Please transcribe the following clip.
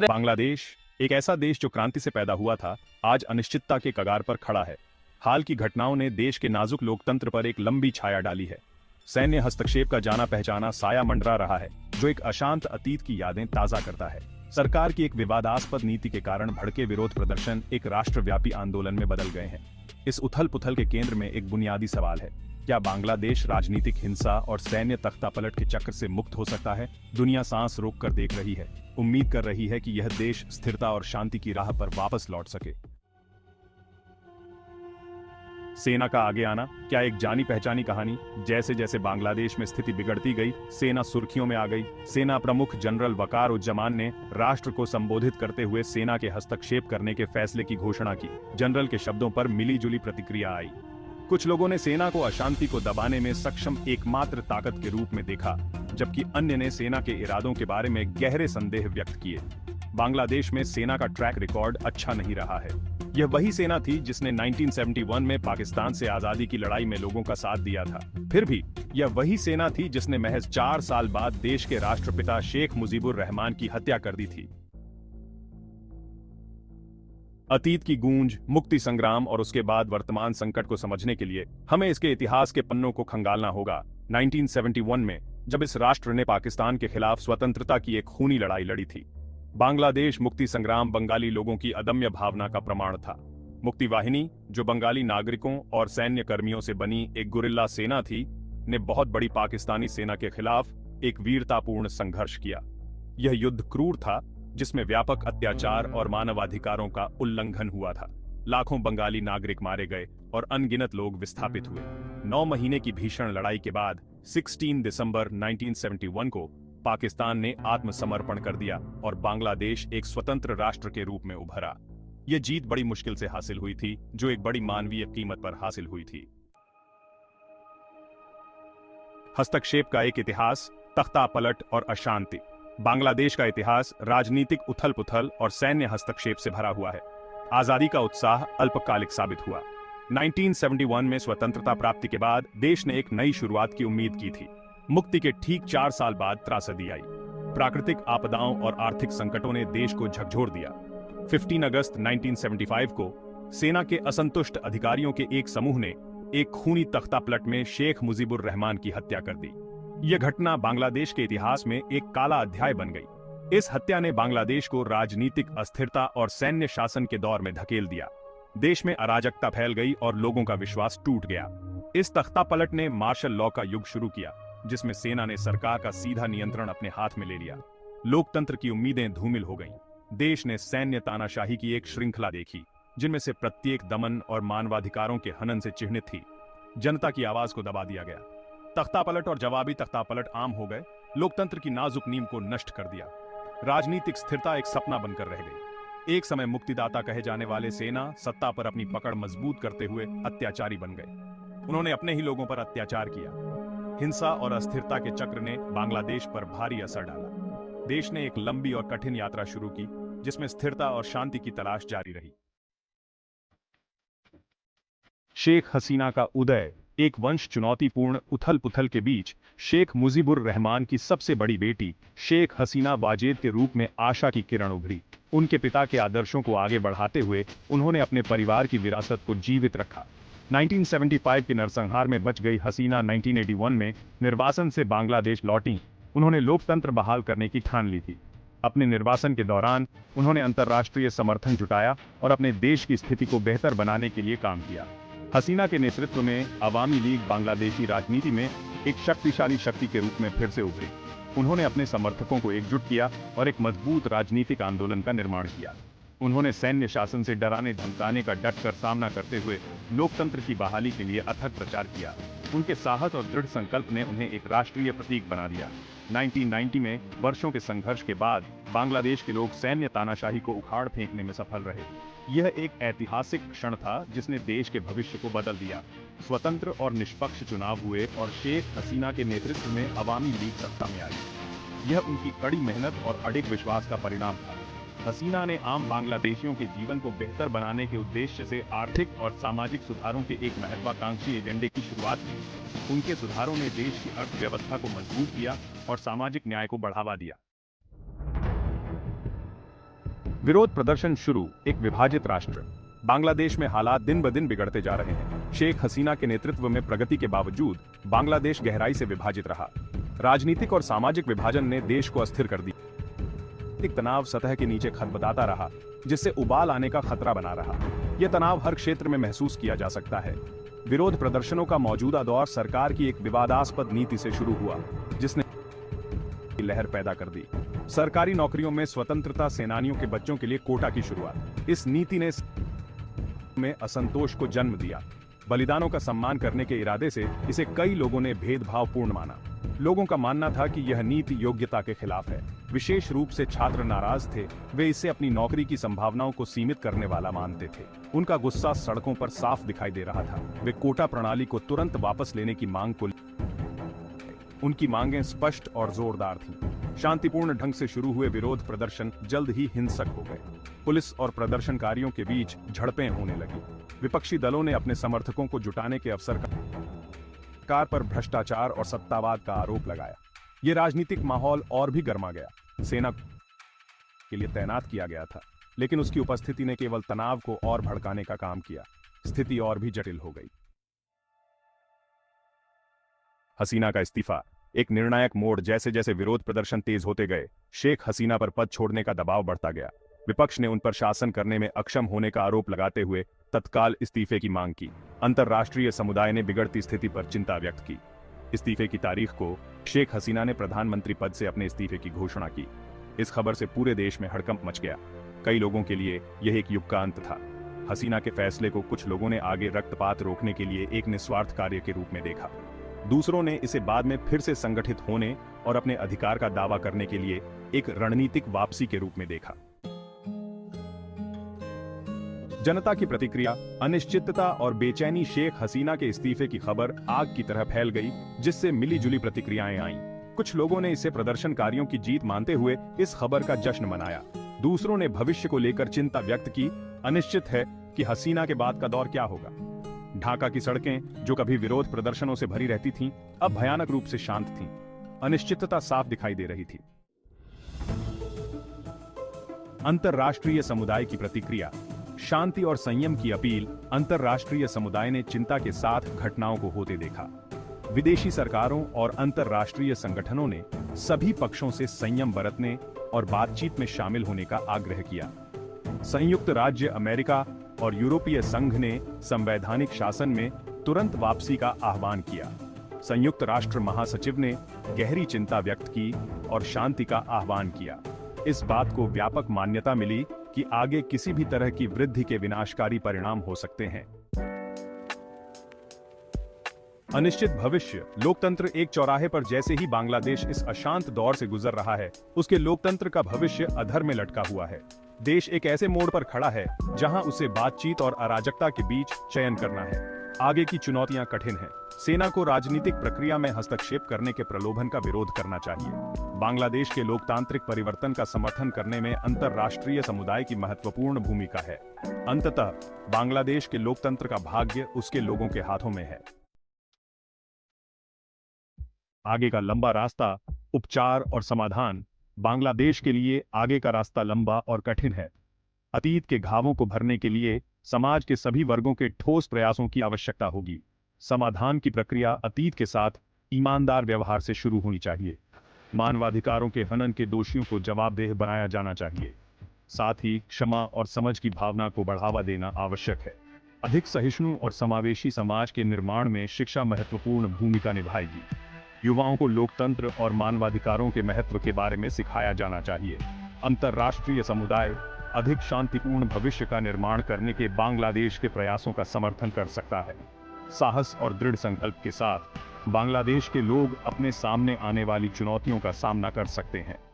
बांग्लादेश एक ऐसा देश जो क्रांति से पैदा हुआ था, आज अनिश्चितता के कगार पर खड़ा है। हाल की घटनाओं ने देश के नाजुक लोकतंत्र पर एक लंबी छाया डाली है। सैन्य हस्तक्षेप का जाना पहचाना साया मंडरा रहा है, जो एक अशांत अतीत की यादें ताजा करता है। सरकार की एक विवादास्पद नीति के कारण भड़के विरोध प्रदर्शन एक राष्ट्रव्यापी आंदोलन में बदल गए हैं। इस उथल पुथल के केंद्र में एक बुनियादी सवाल है, क्या बांग्लादेश राजनीतिक हिंसा और सैन्य तख्तापलट के चक्र से मुक्त हो सकता है? दुनिया सांस रोक कर देख रही है, उम्मीद कर रही है कि यह देश स्थिरता और शांति की राह पर वापस लौट सके। सेना का आगे आना क्या एक जानी पहचानी कहानी? जैसे जैसे बांग्लादेश में स्थिति बिगड़ती गई, सेना सुर्खियों में आ गई। सेना प्रमुख जनरल वकार उज्जमान ने राष्ट्र को संबोधित करते हुए सेना के हस्तक्षेप करने के फैसले की घोषणा की। जनरल के शब्दों पर मिलीजुली प्रतिक्रिया आई। कुछ लोगों ने सेना को अशांति को दबाने में सक्षम एकमात्र ताकत के रूप में देखा, जबकि अन्य ने सेना के इरादों के बारे में गहरे संदेह व्यक्त किए। बांग्लादेश में सेना का ट्रैक रिकॉर्ड अच्छा नहीं रहा है। यह वही सेना थी जिसने 1971 में पाकिस्तान से आजादी की लड़ाई में लोगों का साथ दिया था। फिर भी यह वही सेना थी जिसने महज 4 साल बाद देश के राष्ट्रपिता शेख मुजीबुर रहमान की हत्या कर दी थी। अतीत की गूंज, मुक्ति संग्राम और उसके बाद वर्तमान संकट को समझने के लिए हमें इसके इतिहास के पन्नों को खंगालना होगा। 1971 में जब इस राष्ट्र ने पाकिस्तान के खिलाफ स्वतंत्रता की एक खूनी लड़ाई लड़ी थी, बांग्लादेश मुक्ति संग्राम बंगाली लोगों की अदम्य भावना का प्रमाण था। मुक्ति वाहिनी, जो बंगाली नागरिकों और सैन्य कर्मियों से बनी एक गुरिल्ला सेना थी, ने बहुत बड़ी पाकिस्तानी सेना के खिलाफ एक वीरतापूर्ण संघर्ष किया। यह युद्ध क्रूर था, जिसमें व्यापक अत्याचार और मानवाधिकारों का उल्लंघन हुआ था। लाखों बंगाली नागरिक मारे गए और अनगिनत लोग विस्थापित हुए। 9 महीने की भीषण लड़ाई के बाद 16 दिसंबर 1971 को पाकिस्तान ने आत्मसमर्पण कर दिया और बांग्लादेश एक स्वतंत्र राष्ट्र के रूप में उभरा। यह जीत बड़ी मुश्किल से हासिल हुई थी, जो एक बड़ी मानवीय कीमत पर हासिल हुई थी। हस्तक्षेप का एक इतिहास, तख्तापलट और अशांति। बांग्लादेश का इतिहास राजनीतिक उथल-पुथल और सैन्य हस्तक्षेप से भरा हुआ है। आजादी का उत्साह अल्पकालिक साबित हुआ। 1971 में स्वतंत्रता प्राप्ति के बाद देश ने एक नई शुरुआत की उम्मीद की थी। मुक्ति के ठीक 4 साल बाद त्रासदी आई। प्राकृतिक आपदाओं और आर्थिक संकटों ने देश को झकझोर दिया। 15 अगस्त 1975 को सेना के असंतुष्ट अधिकारियों के एक समूह ने एक खूनी तख्तापलट में शेख मुजीबुर रहमान की हत्या कर दी। यह घटना बांग्लादेश के इतिहास में एक काला अध्याय बन गई। इस हत्या ने बांग्लादेश को राजनीतिक अस्थिरता और सैन्य शासन के दौर में धकेल दिया। देश में अराजकता फैल गई और लोगों का विश्वास टूट गया। इस तख्तापलट ने मार्शल लॉ का युग शुरू किया, जिसमें सेना ने सरकार का सीधा नियंत्रण अपने हाथ में ले लिया। लोकतंत्र की उम्मीदें धूमिल हो गईं। देश ने सैन्य तानाशाही की एक श्रृंखला देखी, जिनमें से प्रत्येक दमन और मानवाधिकारों के हनन से चिह्नित थी। जनता की आवाज को दबा दिया गया। तख्तापलट और जवाबी तख्तापलट आम हो गए, लोकतंत्र की नाजुक नींव को नष्ट कर दिया। राजनीतिक स्थिरता एक सपना बनकर रह गई। एक समय मुक्तिदाता कहे जाने वाले सेना सत्ता पर अपनी पकड़ मजबूत करते हुए अत्याचारी बन गए। उन्होंने अपने ही लोगों पर अत्याचार किया। हिंसा और अस्थिरता के चक्र ने बांग्लादेश पर भारी असर डाला। देश ने एक लंबी और कठिन यात्रा शुरू की, जिसमें स्थिरता और शांति की तलाश जारी रही। शेख हसीना का उदय। एक वंश चुनौतीपूर्ण उथल पुथल के बीच शेख मुजीबुर रहमान की सबसे बड़ी बेटी शेख हसीना वाजेद के रूप में आशा की किरण उभरी। उनके पिता के आदर्शों को आगे बढ़ाते हुए उन्होंने अपने परिवार की विरासत को जीवित रखा। 1975 के नरसंहार में बच गई हसीना 1981 में निर्वासन से बांग्लादेश लौटी। उन्होंने लोकतंत्र बहाल करने की ठान ली थी। अपने निर्वासन के दौरान उन्होंने अंतर्राष्ट्रीय समर्थन जुटाया और अपने देश की स्थिति को बेहतर बनाने के लिए काम किया। हसीना के नेतृत्व में अवामी लीग बांग्लादेशी राजनीति में एक शक्तिशाली शक्ति के रूप में फिर से उभरी। उन्होंने अपने समर्थकों को एकजुट किया और एक मजबूत राजनीतिक आंदोलन का निर्माण किया। उन्होंने सैन्य शासन से डराने धमकाने का डटकर सामना करते हुए लोकतंत्र की बहाली के लिए अथक प्रचार किया। उनके साहस और दृढ़ संकल्प ने उन्हें एक राष्ट्रीय प्रतीक बना दिया। 1990 में वर्षों के संघर्ष के बाद बांग्लादेश के लोग सैन्य तानाशाही को उखाड़ फेंकने में सफल रहे। यह एक ऐतिहासिक क्षण था जिसने देश के भविष्य को बदल दिया। स्वतंत्र और निष्पक्ष चुनाव हुए और शेख हसीना के नेतृत्व में अवामी लीग सत्ता में आई। यह उनकी कड़ी मेहनत और अडिग विश्वास का परिणाम था। हसीना ने आम बांग्लादेशियों के जीवन को बेहतर बनाने के उद्देश्य से आर्थिक और सामाजिक सुधारों के एक महत्वाकांक्षी एजेंडे की शुरुआत की। उनके सुधारों ने देश की अर्थव्यवस्था को मजबूत किया और सामाजिक न्याय को बढ़ावा दिया। विरोध प्रदर्शन शुरू। एक विभाजित राष्ट्र। बांग्लादेश में हालात दिन ब दिन बिगड़ते जा रहे हैं। शेख हसीना के नेतृत्व में प्रगति के बावजूद बांग्लादेश गहराई से विभाजित रहा। राजनीतिक और सामाजिक विभाजन ने देश को अस्थिर कर दिया। तनाव सतह के नीचे खदबदाता रहा, जिससे उबाल आने का खतरा बना रहा। यह तनाव हर क्षेत्र में महसूस किया जा सकता है। विरोध प्रदर्शनों का मौजूदा दौर सरकार की एक विवादास्पद नीति से शुरू हुआ, जिसने लहर पैदा कर दी। सरकारी नौकरियों में स्वतंत्रता सेनानियों के बच्चों के लिए कोटा की शुरुआत। इस नीति ने में असंतोष को जन्म दिया। बलिदानों का सम्मान करने के इरादे से इसे कई लोगों ने भेदभावपूर्ण माना। लोगों का मानना था कि यह नीति योग्यता के खिलाफ है। विशेष रूप से छात्र नाराज थे। वे इसे अपनी नौकरी की संभावनाओं को सीमित करने वाला मानते थे। उनका गुस्सा सड़कों पर साफ दिखाई दे रहा था। वे कोटा प्रणाली को तुरंत वापस लेने की मांग को उनकी मांगें स्पष्ट और जोरदार थीं। शांतिपूर्ण ढंग से शुरू हुए विरोध प्रदर्शन जल्द ही हिंसक हो गए। पुलिस और प्रदर्शनकारियों के बीच झड़पें होने लगी। विपक्षी दलों ने अपने समर्थकों को जुटाने के अवसर का सरकार पर भ्रष्टाचार और सत्तावाद का आरोप लगाया। ये राजनीतिक माहौल और भी गर्मा गया। सेना के लिए तैनात किया गया था, लेकिन उसकी उपस्थिति ने केवल तनाव को और भड़काने का काम किया। स्थिति और भी जटिल हो गई। हसीना का इस्तीफा। एक निर्णायक मोड़। जैसे जैसे विरोध प्रदर्शन तेज होते गए, शेख हसीना पर पद छोड़ने का दबाव बढ़ता गया। विपक्ष ने उन पर शासन करने में अक्षम होने का आरोप लगाते हुए तत्काल इस्तीफे की मांग की। अंतर्राष्ट्रीय समुदाय ने बिगड़ती स्थिति पर चिंता व्यक्त की। इस्तीफे की तारीख को शेख हसीना ने प्रधानमंत्री पद से अपने इस्तीफे की घोषणा की। इस खबर से पूरे देश में हड़कंप मच गया। कई लोगों के लिए यह एक युग का अंत था। हसीना के फैसले को कुछ लोगों ने आगे रक्तपात रोकने के लिए एक निस्वार्थ कार्य के रूप में देखा। दूसरों ने इसे बाद में फिर से संगठित होने और अपने अधिकार का दावा करने के लिए एक रणनीतिक वापसी के रूप में देखा। जनता की प्रतिक्रिया, अनिश्चितता और बेचैनी। शेख हसीना के इस्तीफे की खबर आग की तरह फैल गई, जिससे मिली-जुली प्रतिक्रियाएं आईं। कुछ लोगों ने इसे प्रदर्शनकारियों की जीत मानते हुए इस खबर का जश्न मनाया। दूसरों ने भविष्य को लेकर चिंता व्यक्त की। अनिश्चित है कि हसीना के बाद का दौर क्या होगा। ढाका की सड़कें, जो कभी विरोध प्रदर्शनों से भरी रहती थीं, अब भयानक रूप से शांत थीं। अनिश्चितता साफ दिखाई दे रही थी। अंतर्राष्ट्रीय समुदाय की प्रतिक्रिया। शांति और संयम की अपील। अंतर्राष्ट्रीय समुदाय ने चिंता के साथ घटनाओं को होते देखा। विदेशी सरकारों और अंतर्राष्ट्रीय संगठनों ने सभी पक्षों से संयम बरतने और बातचीत में शामिल होने का आग्रह किया। संयुक्त राज्य अमेरिका और यूरोपीय संघ ने संवैधानिक शासन में तुरंत वापसी का आह्वान किया। संयुक्त राष्ट्र महासचिव ने गहरी चिंता व्यक्त की और शांति का आह्वान किया। इस बात को व्यापक मान्यता मिली कि आगे किसी भी तरह की वृद्धि के विनाशकारी परिणाम हो सकते हैं। अनिश्चित भविष्य। लोकतंत्र एक चौराहे पर। जैसे ही बांग्लादेश इस अशांत दौर से गुजर रहा है, उसके लोकतंत्र का भविष्य अधर में लटका हुआ है। देश एक ऐसे मोड़ पर खड़ा है जहां उसे बातचीत और अराजकता के बीच चयन करना है। आगे की चुनौतियां कठिन हैं। सेना को राजनीतिक प्रक्रिया में हस्तक्षेप करने के प्रलोभन का विरोध करना चाहिए। बांग्लादेश के लोकतांत्रिक परिवर्तन का समर्थन करने में अंतर्राष्ट्रीय समुदाय की महत्वपूर्ण भूमिका है। अंततः बांग्लादेश के लोकतंत्र का भाग्य उसके लोगों के हाथों में है। आगे का लंबा रास्ता। उपचार और समाधान। बांग्लादेश के लिए आगे का रास्ता लंबा और कठिन है। अतीत के घावों को भरने के लिए समाज के सभी वर्गों के ठोस प्रयासों की आवश्यकता होगी। समाधान की प्रक्रिया अतीत के साथ ईमानदार व्यवहार से शुरू होनी चाहिए। मानवाधिकारों के हनन के दोषियों को जवाबदेह बनाया जाना चाहिए। साथ ही क्षमा और समझ की भावना को बढ़ावा देना आवश्यक है। अधिक सहिष्णु और समावेशी समाज के निर्माण में शिक्षा महत्वपूर्ण भूमिका निभाएगी। युवाओं को लोकतंत्र और मानवाधिकारों के महत्व के बारे में सिखाया जाना चाहिए। अंतर्राष्ट्रीय समुदाय अधिक शांतिपूर्ण भविष्य का निर्माण करने के बांग्लादेश के प्रयासों का समर्थन कर सकता है। साहस और दृढ़ संकल्प के साथ बांग्लादेश के लोग अपने सामने आने वाली चुनौतियों का सामना कर सकते हैं।